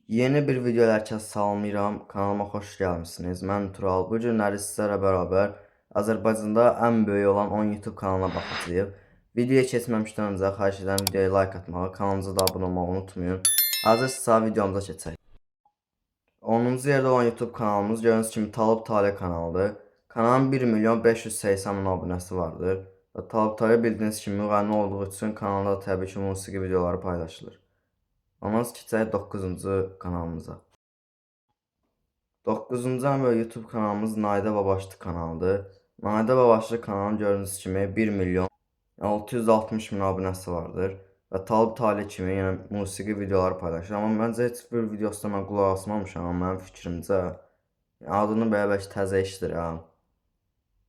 Yeni bir video ilə salamlayıram. Kanalıma xoş gəlmisiniz. Mən Tural. Bu günləri sizlərlə bərabər Azərbaycanda ən böyük olan 10 YouTube kanalına baxacağıq. Videoya keçməmişdən öncə xahiş edirəm videoya like atmağı, kanalımıza da abunə olmağı unutmayın. Hazırsa videomuza keçək. 10-cu yerdə olan YouTube kanalımız gördüyünüz kimi Talib Talih kanalıdır. Kanalın 1 milyon 580 min abunəsi vardır. Və Talib Talih bildiyiniz kimi müğənni olduğu üçün kanalda təbii ki musiqi videoları paylaşılır. Ondan keçək 9-cu kanalımıza. 9-cu ən böyük YouTube kanalımız Naidə Babaşlı kanalıdır. Naidə Babaşlı kanalının gördüyünüz kimi 1 milyon 660 min abunəsi vardır. Və Talib Talih kimi yəni musiqi videoları paylaşır. Amma məncə heç bir videosuna mən qulaq asmamışam, amma mənim fikrimcə adını belə bəlkə təzə eşidirəm.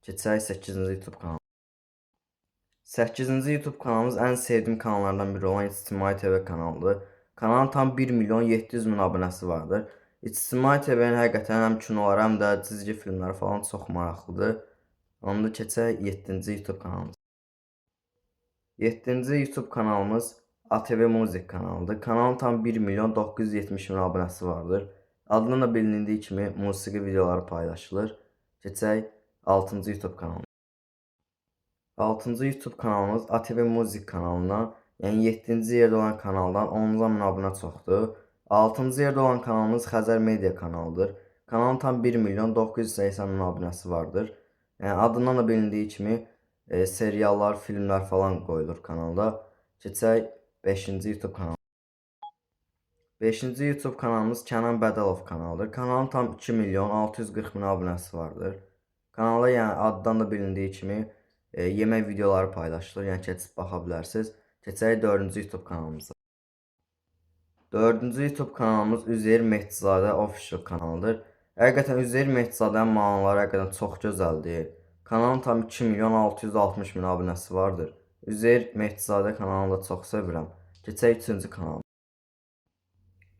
Keçək 8-ci YouTube kanalı. 8-ci YouTube kanalımız ən sevdiyim kanallardan biri olan İctimai TV kanalıdır. Kanalın tam 1 milyon 700 min abunəsi vardır. İctimai TV-nin həqiqətən həm kinoları, həm də cizgi filmləri falan çox maraqlıdır. Onda keçək 7-ci YouTube kanalımız. 7-ci YouTube kanalımız ATV Muzik kanalıdır. Kanalın tam 1 milyon 970 min abunəsi vardır. Adından da bilindiyi kimi musiqi videoları paylaşılır. Keçək 6-cı YouTube kanalımız. 6-cı YouTube kanalımız ATV Muzik kanalına, yəni 7-ci yerdə olan kanaldan 10-ca min abunə çoxdur. 6-cı yerdə olan kanalımız Xəzər Media kanalıdır. Kanalın tam 1 milyon 980 min abunəsi vardır. Yəni adından da bilindiyi kimi seriallar, filmlər falan qoyulur kanalda. Keçək 5-ci YouTube kanalı. 5-ci YouTube kanalımız Kənan Bədəlov kanalıdır. Kanalın tam 2 milyon 640 min abunəsi vardır. Kanalda yəni addan da bilindiyi kimi yemək videoları paylaşılır. Yəni keçib baxa bilərsiniz. Keçək 4-cü YouTube kanalımıza. 4-cü YouTube kanalımız Üzeyir Mehdizadə Official kanalıdır. Həqiqətən Üzeyir Mehdizadənin mahnıları həqiqətən çox gözəldir. Kanalın tam 2 milyon 660 min abunəsi vardır. Üzeyir Mehdizadə kanalını da çox sevirəm. Keçək 3-cü kanal.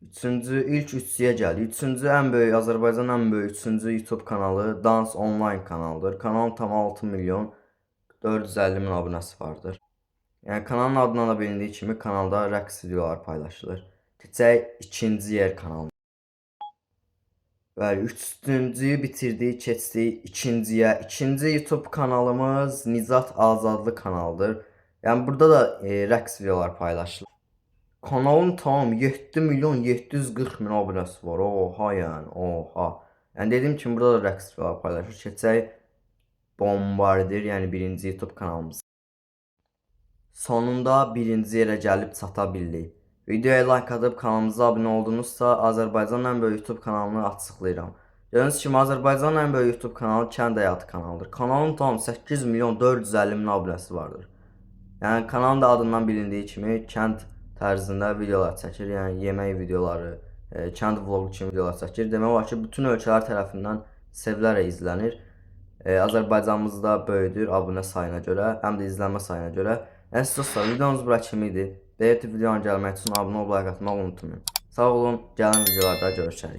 İlk üçlüyə gəldik. 3-cü ən böyük, Azərbaycanın ən böyük 3-cü YouTube kanalı Dans Online kanalıdır. Kanalın tam 6 milyon 450 min abunəsi vardır. Yəni kanalın adından da bilindiyi kimi kanalda rəqs videoları paylaşılır. Keçək 2-ci yer kanalı. Bəli, 3-cüyü bitirdik, keçdik 2-ciyə. 2-ci YouTube kanalımız Nicat Azadlı kanalıdır. Yəni burada da rəqs videoları paylaşılır. Kanalın tam 7 milyon 740 min abunəsi var. Oha yəni, oha. Yəni dediyim kimi burada da rəqs videoları paylaşılır. Keçək Bombardier, yəni 1-ci YouTube kanalımız. Sonunda 1-ci yerə gəlib çata bildik. Videoya like atıb kanalımıza abunə oldunuzsa Azərbaycanın ən böyük YouTube kanalını açıqlayıram. Gördüyünüz kimi Azərbaycanın ən böyük YouTube kanalı Kənd Həyatı kanalıdır. Kanalın tam 8 milyon 450 min abunəsi vardır. Yəni kanalın da adından bilindiyi kimi kənd tərzində videolar çəkir. Yəni yemək videoları, kənd vlogu kimi videolar çəkir. Demək olar ki, bütün ölkələr tərəfindən sevilərək izlənir. Azərbaycanımızda böyüdür abunə sayına görə, həm də izlənmə sayına görə. Dostlar, videomuz bura kimi idi. Videonun gəlmək üçün abunə olub like atmağı unutmayın. Sağ olun, gələn videolarda görüşərik.